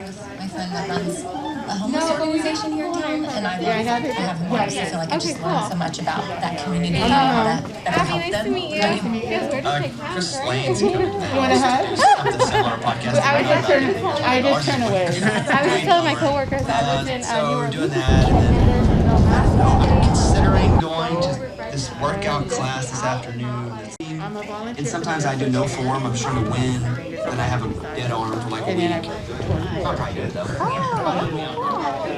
my friend that runs a homeless organization here in town, and I have him on, so I feel like I just learned so much about that community and how to better help them. Nice to meet you. Chris Lane's coming. You want to hug? Something similar podcast. I just turned away. I was just telling my coworkers I was in So New we're York. doing that, and then I'm considering going to this workout class this afternoon. I'm a volunteer. And sometimes I do no form. I'm trying to win. Then I have a dead arm for like a week. I'm probably good though.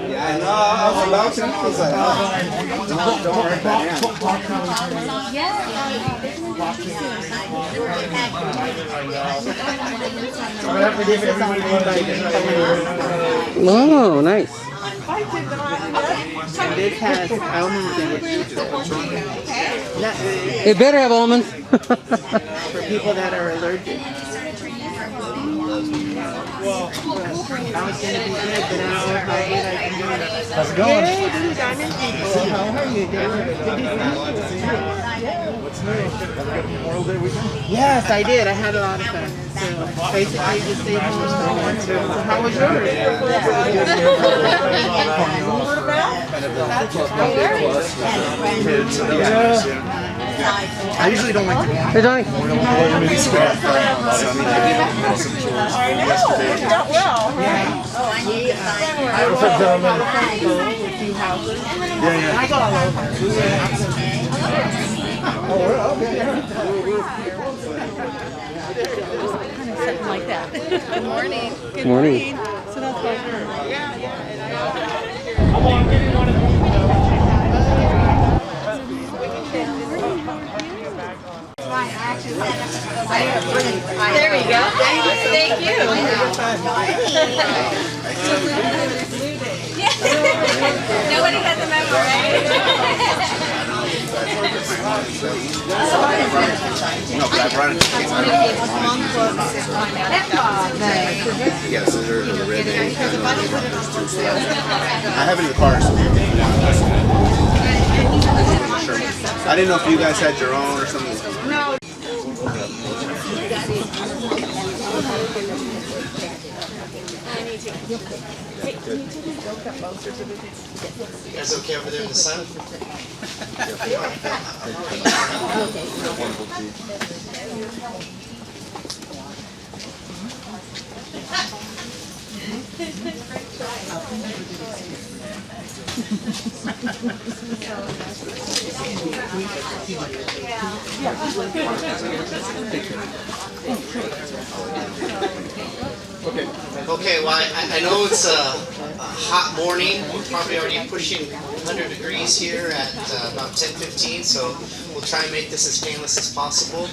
Yeah, I know. I was about to. I was like, oh, don't write that down. Oh, nice. And this has almonds in it. It better have almonds. For people that are allergic. I was going to be good, but I was like, I can do it. How's it going? Hey, this is Diamond people. How are you doing? What's new? Have a good Memorial Day weekend? Yes, I did. I had a lot of fun. So basically, just stayed home. So how was yours? Kids and yeah. I usually don't like to go Hey, Johnny. we spent I go all over. Something like that. Good morning. Good Morning. So that's like, There we go. Thank you. Nobody has a memo, right? No, but I brought it to yes, there's a red egg. I have it in the car. So I didn't know if you guys had your own or something. No. You guys okay over there in the sun? Okay, well, I know it's a hot morning. We're probably already pushing 100 degrees here at about 10:15, so we'll try and make this as painless as possible.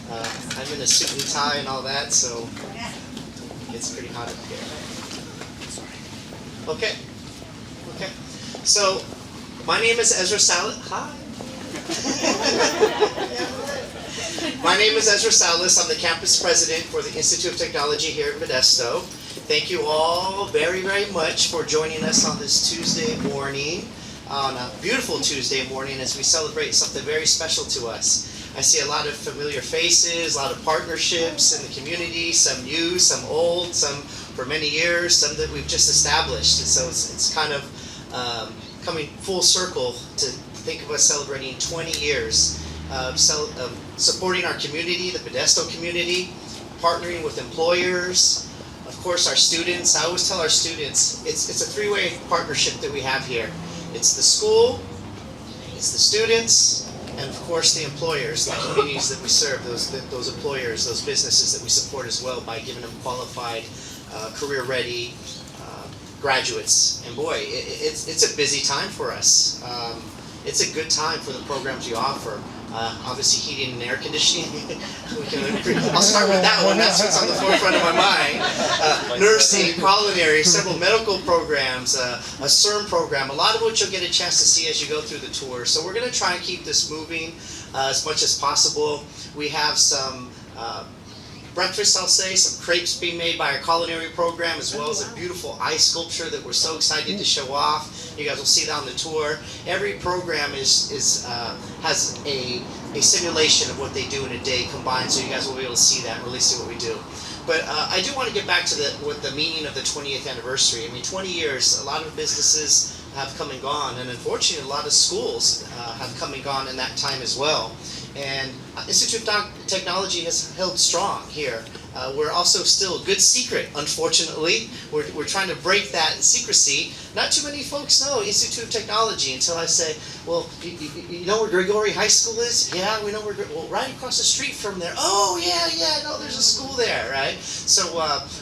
I'm in a suit and tie and all that, so it's pretty hot up here. Okay. So, my name is Ezra Salas. Hi. My name is Ezra Salas. I'm the campus president for the Institute of Technology here at Modesto. Thank you all very, very much for joining us on this Tuesday morning, on a beautiful Tuesday morning as we celebrate something very special to us. I see a lot of familiar faces, a lot of partnerships in the community, some new, some old, some for many years, some that we've just established. And so it's kind of coming full circle to think of us celebrating 20 years of supporting our community, the Modesto community, partnering with employers, of course our students. I always tell our students, it's a three-way partnership that we have here. It's the school, it's the students, and of course the employers, the communities that we serve, those employers, those businesses that we support as well by giving them qualified, career-ready graduates. And boy, it's a busy time for us. It's a good time for the programs you offer. Obviously heating and air conditioning. I'll start with that one. That's what's on the forefront of my mind. Nursing, culinary, several medical programs, a CERN program, a lot of which you'll get a chance to see as you go through the tour. So we're going to try and keep this moving as much as possible. We have some breakfast, I'll say, some crepes being made by our culinary program, as well as a beautiful ice sculpture that we're so excited to show off. You guys will see that on the tour. Every program has a simulation of what they do in a day combined, so you guys will be able to see that and really see what we do. But I do want to get back to what the meaning of the 20th anniversary. I mean, 20 years, a lot of businesses have come and gone, and unfortunately, a lot of schools have come and gone in that time as well. And Institute of Technology has held strong here. We're also still a good secret, unfortunately. We're trying to break that secrecy. Not too many folks know Institute of Technology until I say, well, you know where Grigori High School is? Yeah, we know where, well, right across the street from there. Oh, yeah, no, there's a school there, right? So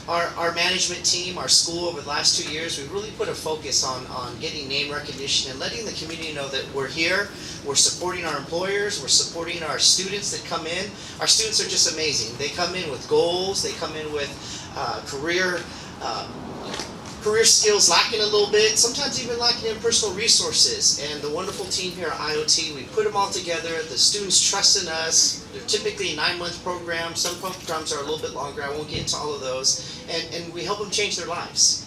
our management team, our school over the last 2 years, we really put a focus on getting name recognition and letting the community know that we're here. We're supporting our employers, we're supporting our students that come in. Our students are just amazing. They come in with goals, they come in with career skills lacking a little bit, sometimes even lacking in personal resources. And the wonderful team here at IoT, we put them all together. The students trust in us. They're typically 9-month programs. Some programs are a little bit longer. I won't get into all of those. And we help them change their lives.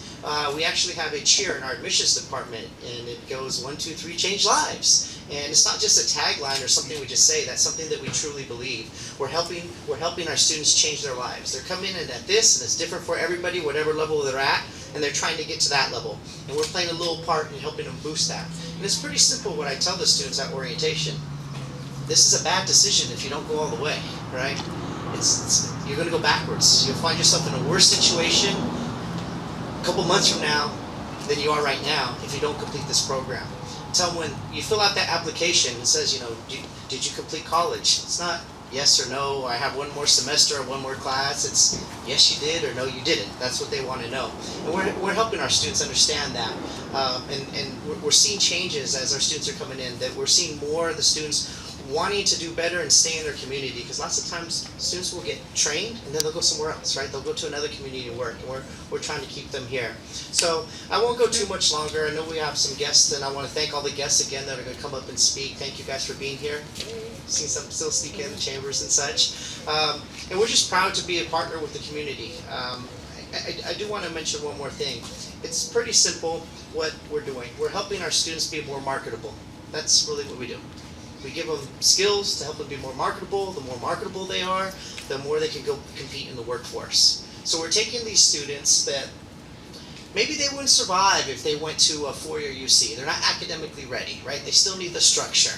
We actually have a cheer in our admissions department, and it goes 1, 2, 3, change lives. And it's not just a tagline or something we just say. That's something that we truly believe. We're helping our students change their lives. They're coming in at this, and it's different for everybody, whatever level they're at, and they're trying to get to that level. And we're playing a little part in helping them boost that. And it's pretty simple what I tell the students at orientation. This is a bad decision if you don't go all the way, right? You're going to go backwards. You'll find yourself in a worse situation a couple months from now than you are right now if you don't complete this program. Tell them when you fill out that application, it says, did you complete college? It's not yes or no, I have one more semester or one more class. It's yes you did or no you didn't. That's what they want to know. And we're helping our students understand that. And we're seeing changes as our students are coming in, that we're seeing more of the students wanting to do better and stay in their community, because lots of times students will get trained and then they'll go somewhere else, right? They'll go to another community to work, and we're trying to keep them here. So I won't go too much longer. I know we have some guests, and I want to thank all the guests again that are going to come up and speak. Thank you guys for being here. Seen some still sneak in the chambers and such. And we're just proud to be a partner with the community. I do want to mention one more thing. It's pretty simple what we're doing. We're helping our students be more marketable. That's really what we do. We give them skills to help them be more marketable. The more marketable they are, the more they can go compete in the workforce. So we're taking these students that maybe they wouldn't survive if they went to a 4-year UC. They're not academically ready, right? They still need the structure.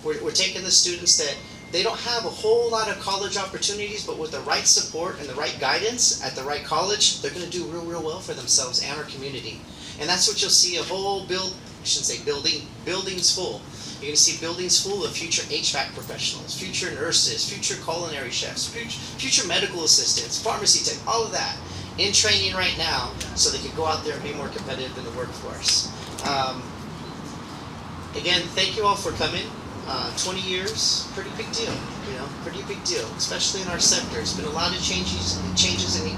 We're taking the students that they don't have a whole lot of college opportunities, but with the right support and the right guidance at the right college, they're going to do real well for themselves and our community. And that's what you'll see, a whole buildings full. You're going to see buildings full of future HVAC professionals, future nurses, future culinary chefs, future medical assistants, pharmacy tech, all of that in training right now so they can go out there and be more competitive in the workforce. Again, thank you all for coming. 20 years, pretty big deal, pretty big deal, especially in our sector. It's been a lot of changes in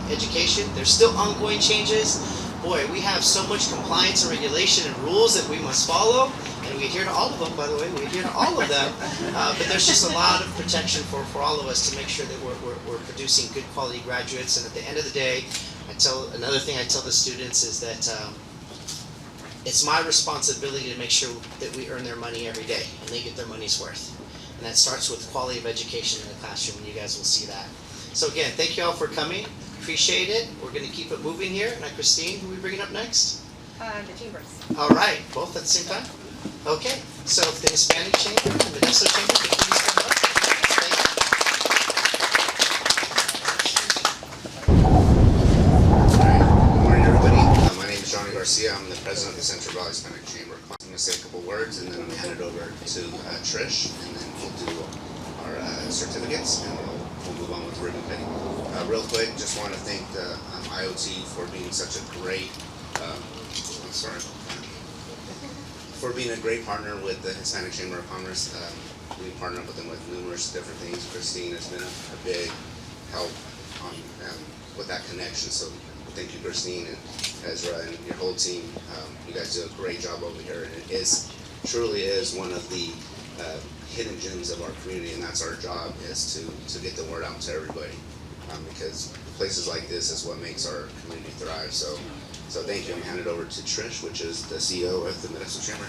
education. There's still ongoing changes. Boy, we have so much compliance and regulation and rules that we must follow, and we adhere to all of them, by the way, we adhere to all of them, but there's just a lot of protection for all of us to make sure that we're producing good quality graduates. And at the end of the day, another thing I tell the students is that it's my responsibility to make sure that we earn their money every day and they get their money's worth. And that starts with quality of education in the classroom, and you guys will see that. So again, thank you all for coming. Appreciate it. We're going to keep it moving here. Now, Christine, who are we bringing up next? The chambers. All right, both at the same time? Okay, so the Hispanic Chamber and the Modesto Chamber, can you please come up? Thank you. All right, good morning, everybody. My name is Johnny Garcia. I'm the president of the Central Valley Hispanic Chamber. I'm going to say a couple words, and then I'm going to hand it over to Trish, and then we'll do our certificates, and we'll move on with the ribbon cutting. Real quick, just want to thank the IoT for being such a great, for being a great partner with the Hispanic Chamber of Commerce. We partner up with them with numerous different things. Christine has been a big help on with that connection. So thank you, Christine and Ezra and your whole team. You guys do a great job over here, and it truly is one of the hidden gems of our community, and that's our job, is to get the word out to everybody. Because places like this is what makes our community thrive. So thank you. I'm handing it over to Trish, which is the CEO of the Modesto Chamber.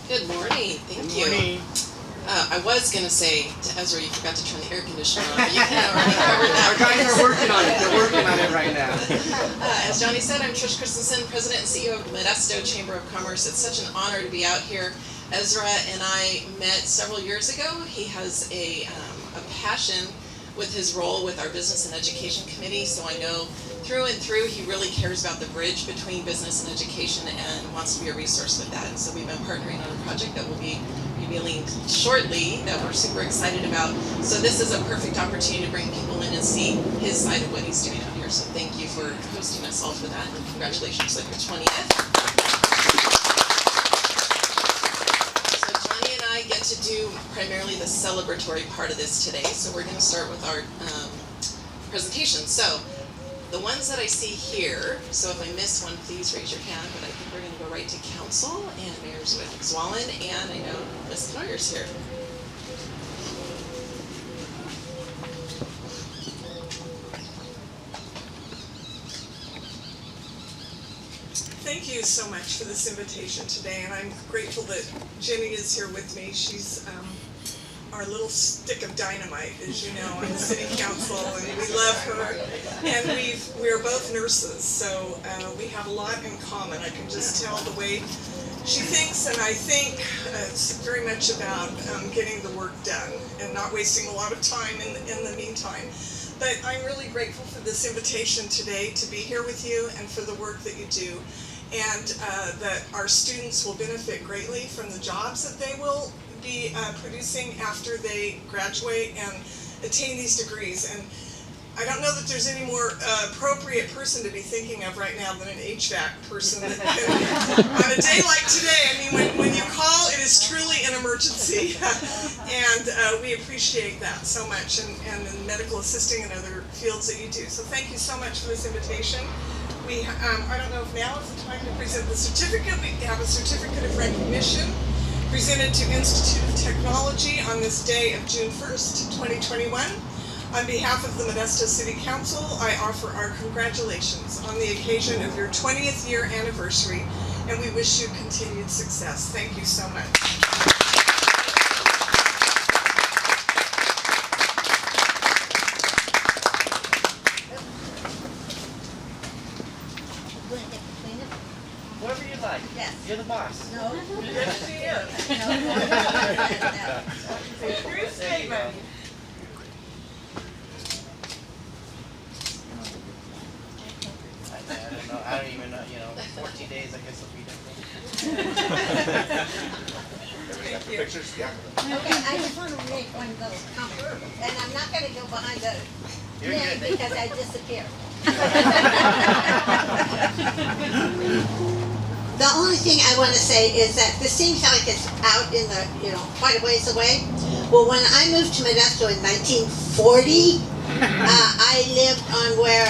Good morning. Thank you. Good morning. I was gonna say to Ezra, you forgot to turn the air conditioner on, but you can already cover that. Our guys are working on it. They're working on it right now. As Johnny said, I'm Trish Christensen, President and CEO of Modesto Chamber of Commerce. It's such an honor to be out here. Ezra and I met several years ago. He has a passion with his role with our Business and Education Committee, so I know through and through he really cares about the bridge between business and education and wants to be a resource with that. And so we've been partnering on a project that will be revealing shortly that we're super excited about. So this is a perfect opportunity to bring people in and see his side of what he's doing out here. So thank you for hosting us all for that, and congratulations on your 20th. So Johnny and I get to do primarily the celebratory part of this today. So we're going to start with our presentation. So the ones that I see here, so if I miss one, please raise your hand, but I think we're going to go right to council, and Mayor Zwallen, and I know Ms. Knoyer's here. Thank you so much for this invitation today, and I'm grateful that Jenny is here with me. She's our little stick of dynamite, as you know, on the city council, and we love her. And we're both nurses, so we have a lot in common. I can just tell the way she thinks, and I think it's very much about getting the work done and not wasting a lot of time in the meantime. But I'm really grateful for this invitation today to be here with you and for the work that you do, and that our students will benefit greatly from the jobs that they will be producing after they graduate and attain these degrees. And I don't know that there's any more appropriate person to be thinking of right now than an HVAC person. On a day like today, I mean, when you call, it is truly an emergency. And we appreciate that so much, and in medical assisting and other fields that you do. So thank you so much for this invitation. I don't know if now is the time to present the certificate. We have a certificate of recognition presented to Institute of Technology on this day of June 1st, 2021. On behalf of the Modesto City Council, I offer our congratulations on the occasion of your 20th year anniversary, and we wish you continued success. Thank you so much. Whatever you like. Yes. You're the boss. No. Good to see you. True statement. I don't even know, 14 days, I guess will be different. Thank you. Pictures? Yeah. Okay, I just want to make one little comment, and I'm not going to go behind the You're thing good. because I disappear. The only thing I want to say is that this seems like it's out in the, quite a ways away. Well, when I moved to Modesto in 1940, I lived on where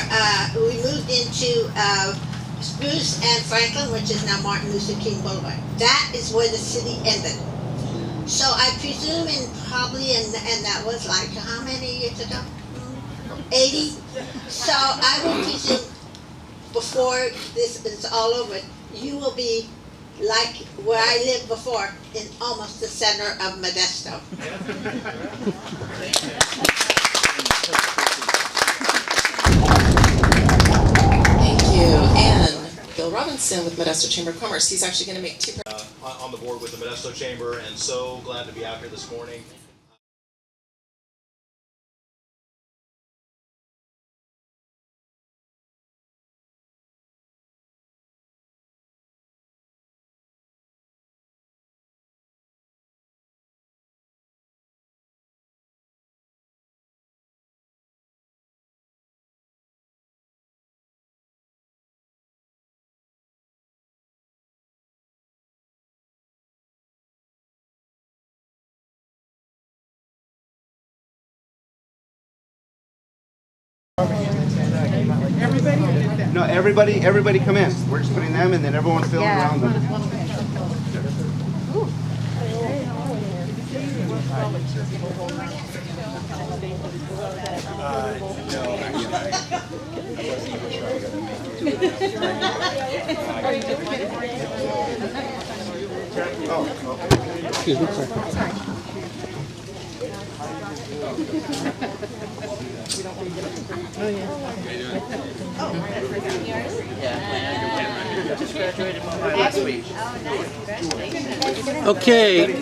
we moved into Spruce and Franklin, which is now Martin Luther King Boulevard. That is where the city ended. So I presume and that was like, how many years ago? 80? So I will presume before this is all over, you will be like where I lived before, in almost the center of Modesto. Thank you. And Bill Robinson with Modesto Chamber of Commerce. He's actually going to make two on the board with the Modesto Chamber, and so glad to be out here this morning. No, everybody come in. We're just putting them and then everyone's filling around them. Excuse me, sir. Okay,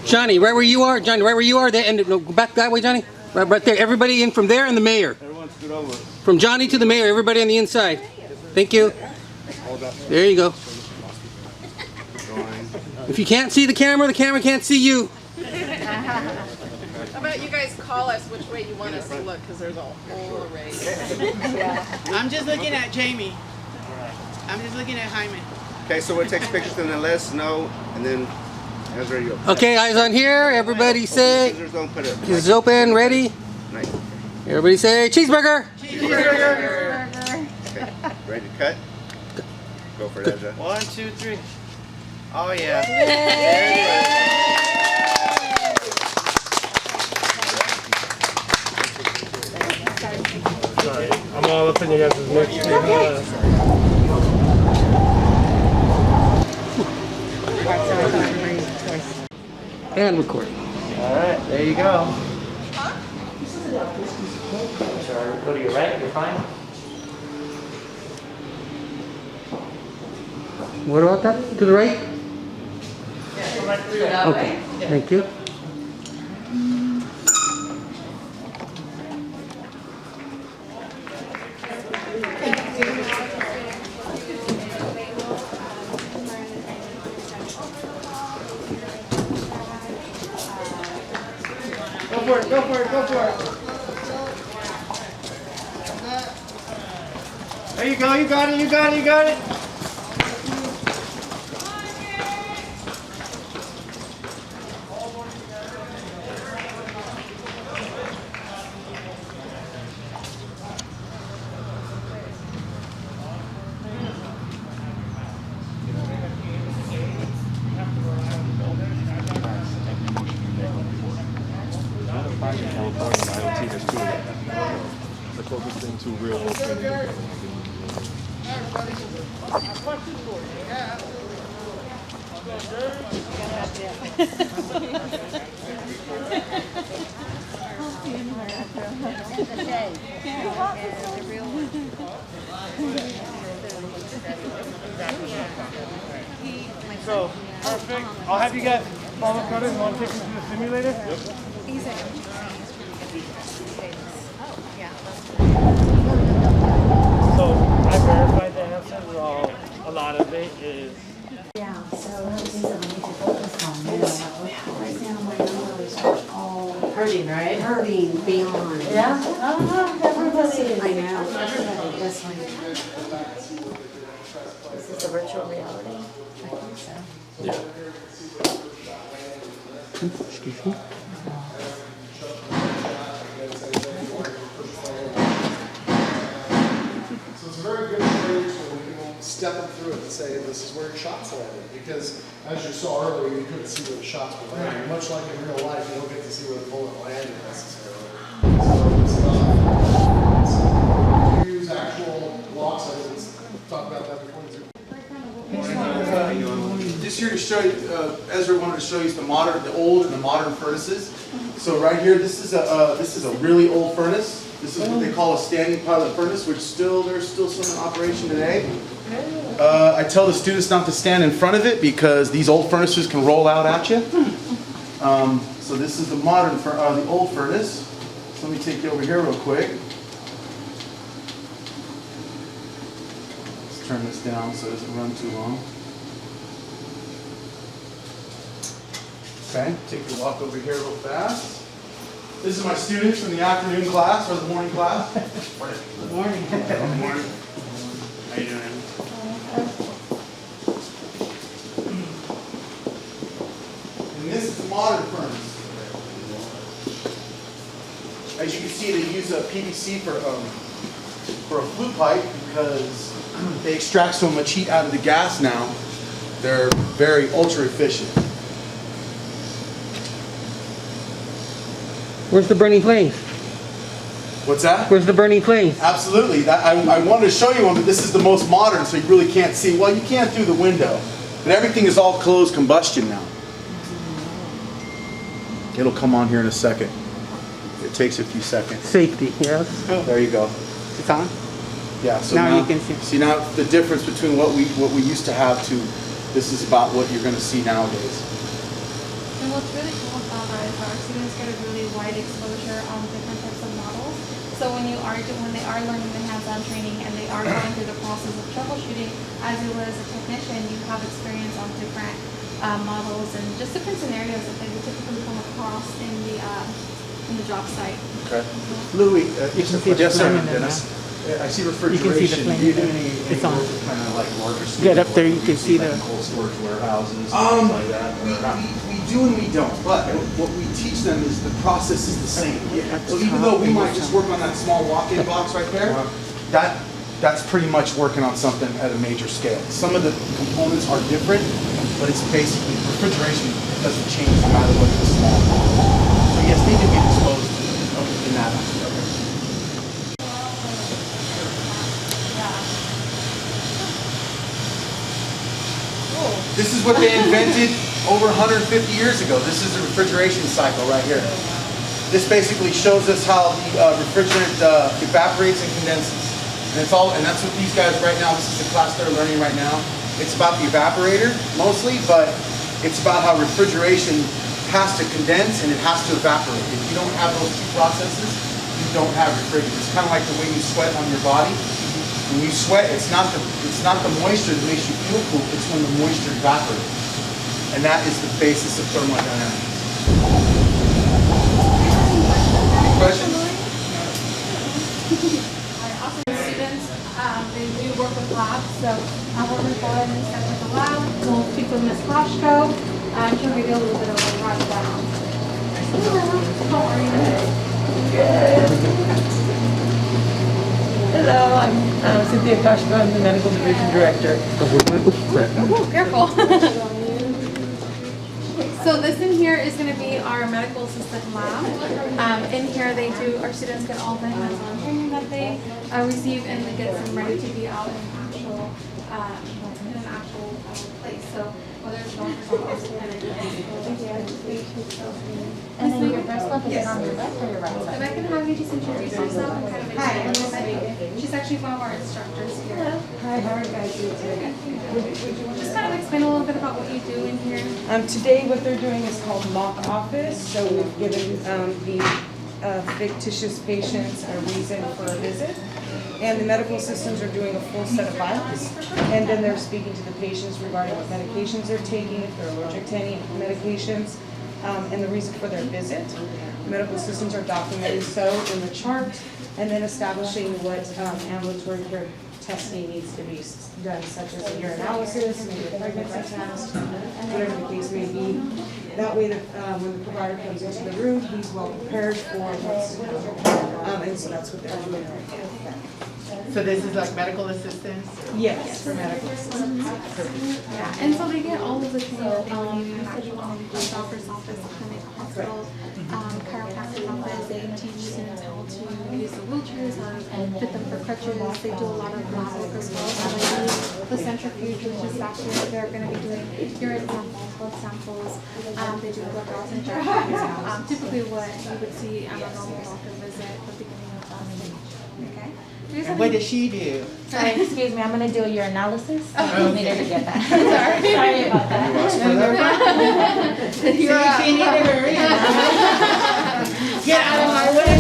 Johnny, right where you are. Johnny, right where you are. And no, go back that way, Johnny. Right there. Everybody in from there, and the mayor. Everyone scoot over. From Johnny to the mayor. Everybody on the inside. Thank you. There you go. If you can't see the camera can't see you. How about you guys call us which way you want us to look, because there's a whole array. I'm just looking at Jamie. I'm just looking at Jaime. Okay, so we'll take pictures and then let us know, and then Ezra, you go. Okay, eyes on here. Everybody say. Scissors, don't put it. Is open, ready? Nice. Everybody say cheeseburger. Cheeseburger. Okay, ready to cut? Go for it, Ezra. 1, 2, 3. Oh yeah. Sorry, I'm all up in you guys' mix. And recording. All right, there you go. Sorry, go to your right, you're fine. What about that? To the right? Okay, thank you. Go for it. There you go, you got it. The closest thing to real world. So, perfect. I'll have you guys follow cutters. Want to take them to the simulator? Yep. So, I verified the answers. A lot of it is. Yeah, so those things that we need to focus on. Right now, my numbers are all hurting, right? Hurting beyond. Yeah? Everybody. I know, everybody, that's why. Is this a virtual reality? I think so. Yeah. Excuse me. So it's a very good approach when we can step them through it and say, this is where your shots landed. Because as you saw earlier, you couldn't see where the shots were landing. Much like in real life, you don't get to see where the bullet landed necessarily. So you use actual blocks, I was talking about that before. Just here to show you, Ezra wanted to show you the old and the modern furnaces. So right here, this is a really old furnace. This is what they call a standing pilot furnace, which there's still some in operation today. I tell the students not to stand in front of it because these old furnaces can roll out at you. So this is the the old furnace. So let me take you over here real quick. Let's turn this down so it doesn't run too long. Okay, take your walk over here real fast. This is my students from the afternoon class or the morning class. Good morning. Good morning. How you doing? And this is the modern furnace. As you can see, they use a PVC for a flue pipe because they extract so much heat out of the gas now. They're very ultra efficient. Where's the burning flame? What's that? Where's the burning flame? Absolutely. I wanted to show you one, but this is the most modern, so you really can't see. Well, you can through the window, but everything is all closed combustion now. It'll come on here in a second. It takes a few seconds. Safety, yes. There you go. It's on? Yeah, so Now you can see. See now the difference between what we used to have to this is about what you're going to see nowadays. And what's really cool about that is our students get a really wide exposure on different types of models. So when they are learning the hands-on training and they are going through the process of troubleshooting, as it was a technician, you have experience on different models and just different scenarios that they would typically come across in the job site. Okay. Louis, You can see the yes, sir, flame in there Dennis. now. I see You can see the refrigeration. flame Do you do in there. any It's on. kind of like larger scale Get up there, work? you can see the. Cold storage warehouses, things like that. We do and we don't, but what we teach them is the process is the same. So even though we might just work on that small walk-in box right there, that's pretty much working on something at a major scale. Some of the components are different, but it's basically refrigeration doesn't change no matter what it's small. So yes, they do get exposed to in that aspect. This is what they invented over 150 years ago. This is the refrigeration cycle right here. This basically shows us how the refrigerant evaporates and condenses. And that's what these guys right now, this is the class they're learning right now. It's about the evaporator mostly, but it's about how refrigeration has to condense and it has to evaporate. If you don't have those two processes, you don't have refrigerant. It's kind of like the way you sweat on your body. When you sweat, it's not the moisture that makes you feel cool, it's when the moisture evaporates. And that is the basis of thermodynamics. Any questions? Also, the students, they do work with labs, so we're going to go ahead and step into the lab. We'll speak with Ms. Koshko. She'll give you a little bit of a rundown. How are you? Hello, I'm Cynthia Koshko. I'm the Medical Division Director. Oh, careful. So this in here is going to be our medical assistant lab. In here our students get all the hands-on training that they receive and they get them ready to be out in an actual place. So whether it's doctor's office And then your first love, is it on your left or your right If side? I can have you just introduce yourself and kind of explain a little bit. She's actually one of our instructors here. Hi, how are you guys doing today? Just kind of explain a little bit about what you do in here. Today what they're doing is called mock office. So we've given the fictitious patients a reason for a visit. And the medical assistants are doing a full set of vitals. And then they're speaking to the patients regarding what medications they're taking, if they're allergic to any medications, and the reason for their visit. Medical assistants are documenting so in the chart, and then establishing what ambulatory care testing needs to be done, such as a urinalysis, maybe a pregnancy test, whatever the case may be. That way, when the provider comes into the room, he's well prepared for what's to come. And so that's what they're doing right now. So this is like medical assistance? Yes, for medical assistants. Yeah, and so they get all of the training that they need in an actual doctor's office, clinic, hospital, chiropractic office. They teach students how to use the wheelchairs and fit them for crutches. They do a lot of lab work as well. So they do the centrifuge, which is actually what they're going to be doing urine samples, blood samples. They do blood gas injections. Typically what you would see at a normal doctor visit at the beginning of that stage. Okay. And what does she do? Sorry, excuse me, I'm gonna do your analysis. Oh, You needed to get that. Sorry. Sorry about that. See, she needed to hurry. Get out of my way.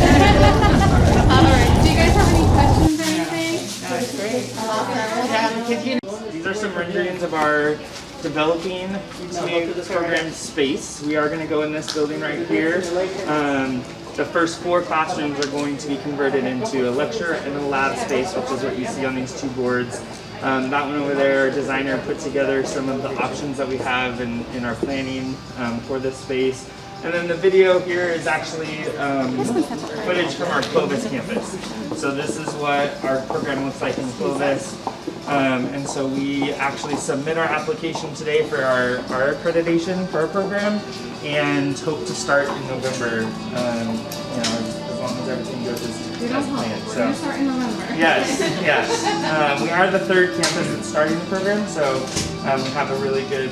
Alright, do you guys have any questions or anything? That's great. Yeah, because you know. These are some renderings of our developing new program space. We are going to go in this building right here. The first 4 classrooms are going to be converted into a lecture and a lab space, which is what you see on these 2 boards. That one over there, our designer put together some of the options that we have in our planning for this space. And then the video here is actually footage from our Clovis campus. So this is what our program looks like in Clovis. And so we actually submit our application today for our accreditation for our program and hope to start in November, as long as everything goes as We don't hope. planned. We're So. gonna start in November. Yes, yes. We are the third campus that's starting the program, so we have a really good,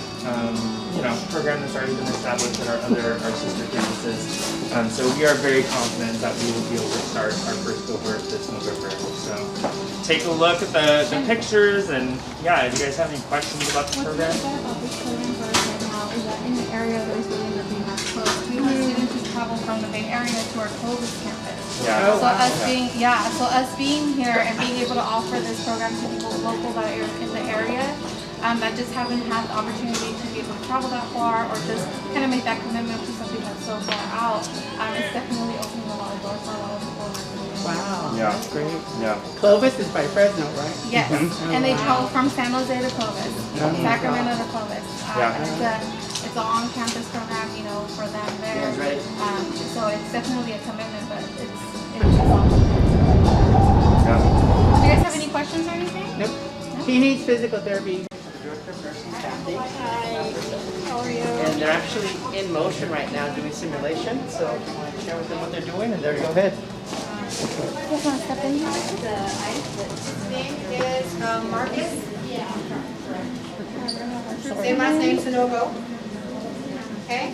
program that's already been established at our sister campuses. So we are very confident that we will be able to start our first cohort this November. So take a look at the pictures, and yeah, if you guys have any questions about the program. What's really good about this program for us right now is that in the area there's really nothing that's close. We have students who travel from the Bay Area to our Clovis campus. Yeah. So us being here and being able to offer this program to people local that are in the area, that just haven't had the opportunity to be able to travel that far or just kind of make that commitment to something that's so far out, it's definitely opening a lot of doors for a lot of people. Wow. Yeah. That's great. Yeah. Clovis is by Fresno, right? Yes, and they travel from San Jose to Clovis, Oh my Sacramento God. to Clovis. Yeah. It's an on-campus program, for them there. Yeah, right. So it's definitely a commitment, but it's awesome. Yeah. Do you guys have any questions or anything? Nope. He needs physical therapy. Director of Nursing Staffing. Hi. How are you? And they're actually in motion right now doing simulation. So if you want to share with them what they're doing, and there you go ahead. You guys want to step in here? His name is Marcus. Same last name, Sanogo. Okay?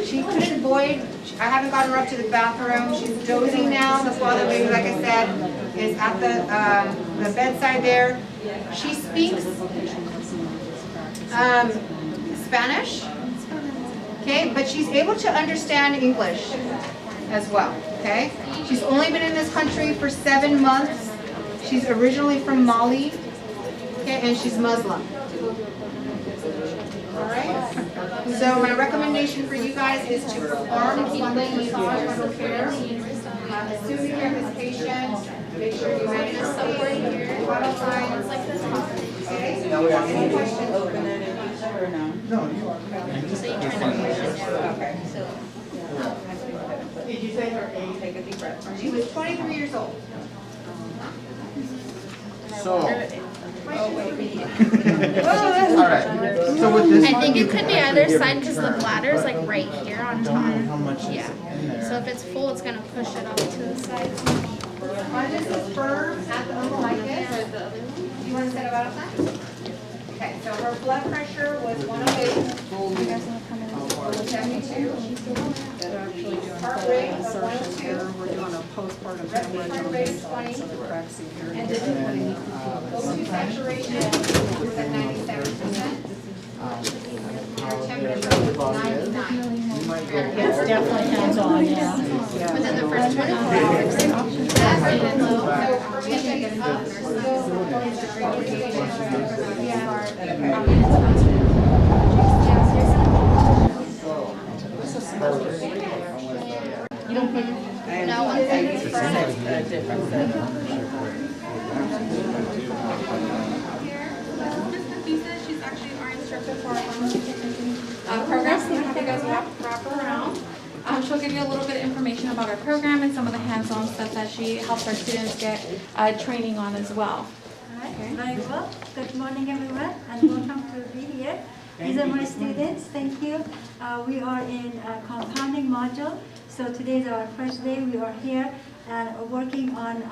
She couldn't void. I haven't gotten her up to the bathroom. She's dozing now. The father baby, like I said, is at the bedside there. She speaks Spanish. Okay, but she's able to understand English as well. Okay? She's only been in this country for 7 months. She's originally from Mali. Okay, and she's Muslim. Alright? So my recommendation for you guys is to perform funding massage for care. As soon as you have this patient, make sure you have this support here. Vital signs like this. Okay? Any questions? Okay. Did you say her age? Take a deep breath. She was 23 years old. So. Oh, wait. All right. So with this I one, think you it could be can- other side because the bladder's like right here on top. How much is Yeah. in there? So if it's full, it's gonna push it off to the side. This is firm at the moment like this. You want to set about a sign? Okay, so her blood pressure was 108. You guys want to come in? 72. Heart rate of 102. We're doing a postpartum Respiratory rate is 20. And the O2 saturation is at 97%. Your temperature was 99. It's definitely hands-on, yeah. Within the first 24 hours. That's rated low. So her patient is up. You don't put no one second. She's actually our instructor for our pharmacy program. So I'm gonna have you guys wrap her around. She'll give you a little bit of information about our program and some of the hands-on stuff that she helps our students get training on as well. Very well. Good morning, everyone, and welcome to be here. These are my students. Thank you. We are in compounding module. So today is our first day. We are here and working on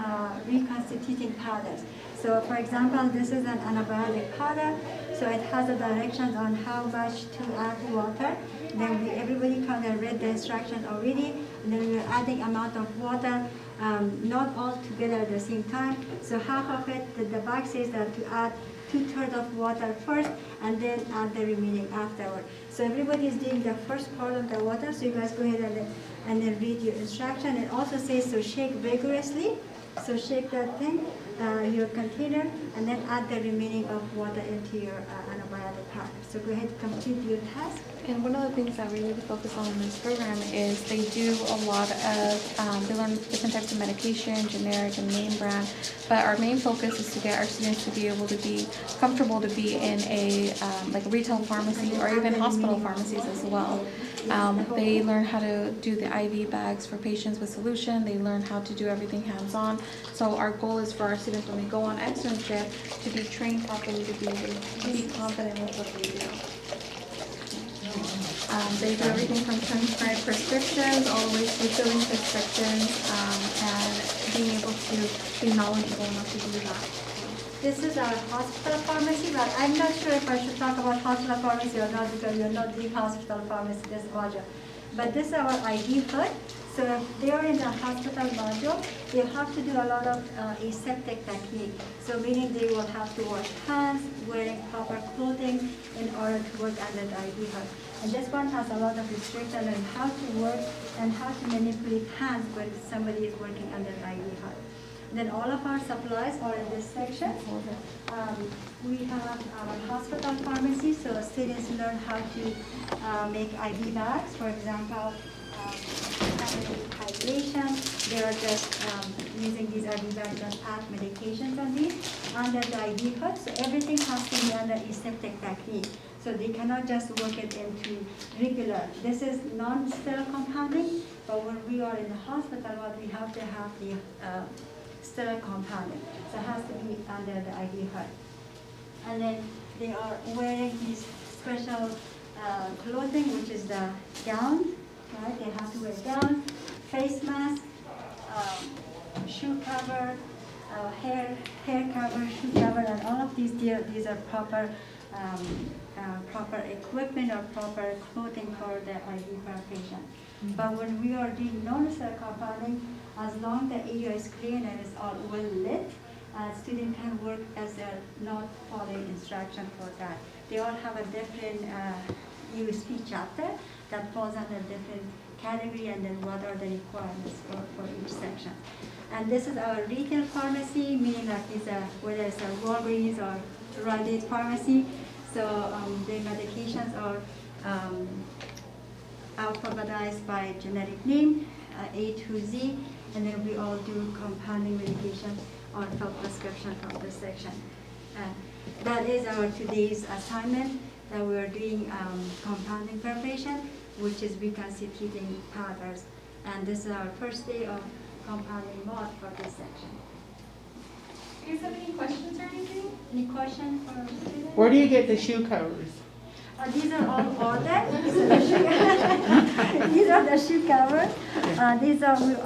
reconstituting powders. So for example, this is an antibiotic powder. So it has the directions on how much to add water. Then everybody kind of read the instruction already. And then we're adding amount of water, not all together at the same time. So half of it, the box says that to add 2/3 of water first and then add the remaining afterward. So everybody is doing the first part of the water. So you guys go ahead and then read your instruction. It also says to shake vigorously. So shake that thing, your container, and then add the remaining of water into your antibiotic powder. So go ahead and complete your task. And one of the things that we really focus on in this program is they do a lot of, they learn different types of medication, generic and name brand, but our main focus is to get our students to be able to be comfortable to be in a like a retail pharmacy or even hospital pharmacies as well. They learn how to do the IV bags for patients with solution. They learn how to do everything hands-on. So our goal is for our students when they go on externship to be trained properly, to be able to be confident with what they do. They do everything from transcribe prescriptions all the always fulfilling prescriptions and being able to be knowledgeable enough to do that. This is our hospital pharmacy, but I'm not sure if I should talk about hospital pharmacy or not because you're not doing hospital pharmacy, this module. But this is our ID hood. So if they are in the hospital module, they have to do a lot of aseptic technique. So meaning they will have to wash hands, wearing proper clothing in order to work under the ID hood. And this one has a lot of restrictions on how to work and how to manipulate hands when somebody is working under the ID hood. Then all of our supplies are in this section. We have our hospital pharmacy, so students learn how to make IV bags. For example, hydration. They are just using these IV bags and add medications on these under the ID hood. So everything has to be under aseptic technique. So they cannot just work it into regular. This is non-sterile compounding, but when we are in the hospital, what we have to have the sterile compounding. So it has to be under the ID hood. And then they are wearing these special clothing, which is the gown, right? They have to wear gown, face mask, shoe cover, hair cover, shoe cover, and all of these are proper proper equipment or proper clothing for the IV patient. But when we are doing non-sterile compounding, as long as the area is clean and is all well lit, student can work as they're not following instruction for that. They all have a different USP chapter that falls under different category, and then what are the requirements for each section. And this is our retail pharmacy, meaning like it's whether it's a Walgreens or Rite Aid pharmacy. So the medications are alphabetized by generic name, A to Z, and then we all do compounding medication or fill prescription from this section. That is our today's assignment, that we are doing compounding preparation, which is reconstituting powders. And this is our first day of compounding mod for this section. Do you guys have any questions or anything? Any questions for students? Where do you get the shoe covers? These are all ordered. These are the shoe covers. We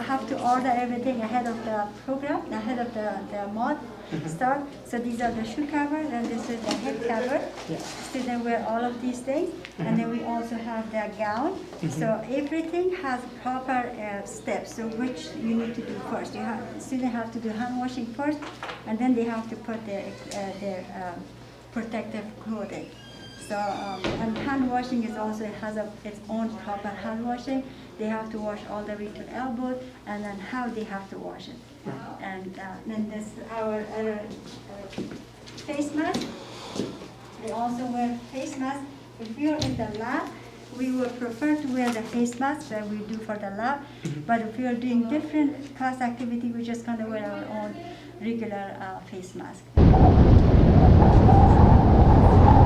have to order everything ahead of the program, ahead of the mod start. So these are the shoe covers, and this is the head cover. Students wear all of these things. And then we also have the gown. So everything has proper steps, so which you need to do first. Students have to do hand washing first, and then they have to put their protective clothing. So, and hand washing is also, it has its own proper hand washing. They have to wash all the way to elbow, and then how they have to wash it. And then this our face mask. They also wear face mask. If you're in the lab, we would prefer to wear the face mask that we do for the lab. But if you're doing different class activity, we're just gonna wear our own regular face mask.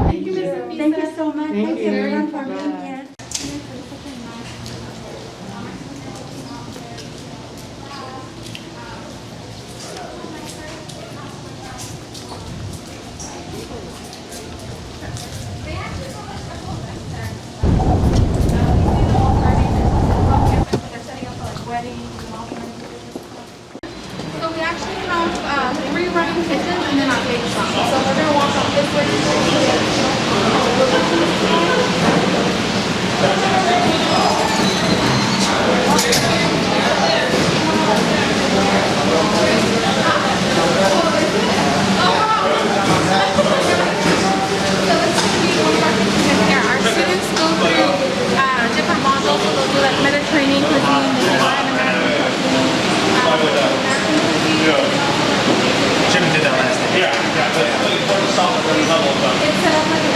Thank you, Ms. Amisa. Thank you so much. Thank Thank you you. everyone for being here. So we actually have 3 running kitchens and then our big shop. So we're going to walk up this way. Our students go through different modules, so they'll do like Mediterranean cuisine, they do Latin American cuisine, American cuisine. Jim did that last time. Yeah, but it's set up like a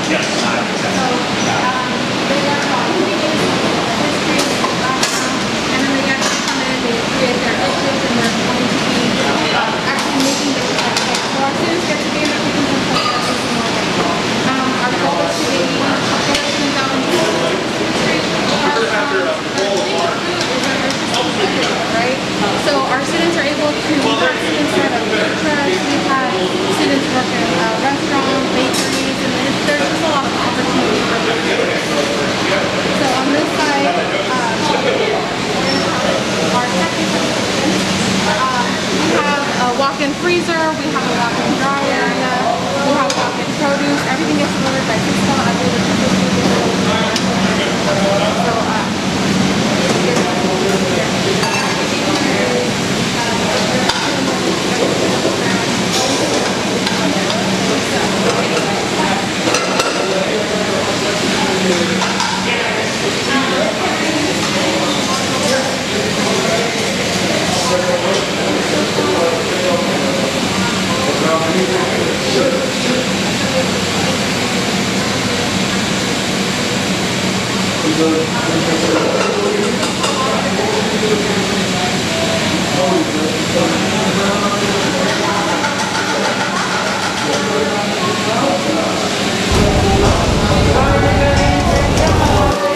Yes. So, they learn about ingredients, history, and then they get to come in, they create their dishes, and they're going to be actually making the cake. So our students get to be in the kitchen themselves every single day. Our goal is to be collections out in the street. Right? So our students are able to have students start up food trucks, we've had students work in restaurants, bakeries, and there's just a lot of opportunity for them. So on this side,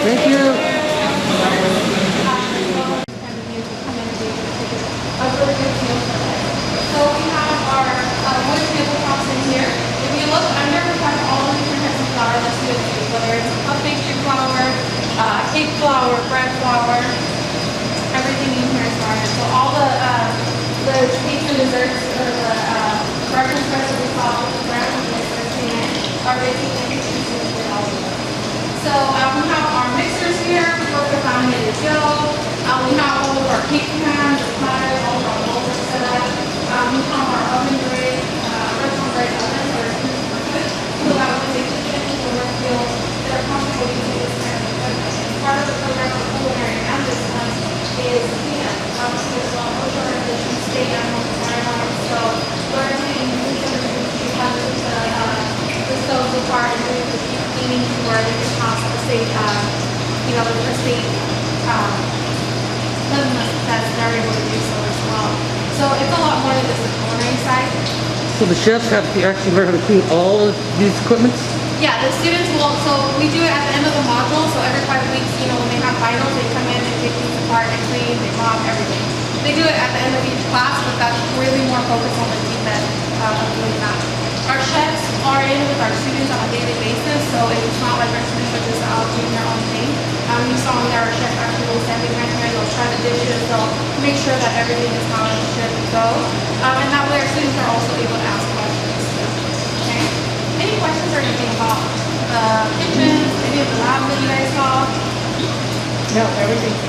Thank you. A really good deal for this. So we have our wood tabletops in here. If you look under, we have all the different types of flour that students use, whether it's a pastry flour, cake flour, bread flour, everything in here is flour. So all the cakes and desserts or the breakfast specials we saw with the bread and the are basically used with all of them. So we have our mixers here, we work with laminated dough. We have all of our cake pans, platters, all of our bowls are set up. We have our oven grade, restaurant grade ovens that are super good. So that when they get into the work field, they're comfortable using this kind of equipment. And part of the program for culinary and this one is cleanup. There's a lot of organizations, state animals, environment. So learning new things how to the stoves apart and doing the deep cleaning to where they can pass the state, the state that's they're able to do so as well. So it's a lot more than just the culinary side. So the chefs have to actually learn how to clean all of these equipments? Yeah, the students will, so we do it at the end of the module, so every 5 weeks, when they have finals, they come in and take things apart and clean, they mop, everything. They do it at the end of each class, but that's really more focused on the deep end of doing that. Our chefs are in with our students on a daily basis, so it's not like our students are just out doing their own thing. You saw in there, our chef actually will standing right here, they'll try the dishes, they'll make sure that everything is how it should go. And that way our students are also able to ask questions. Okay? Any questions or anything about the kitchens, any of the labs that you guys saw? No, everything's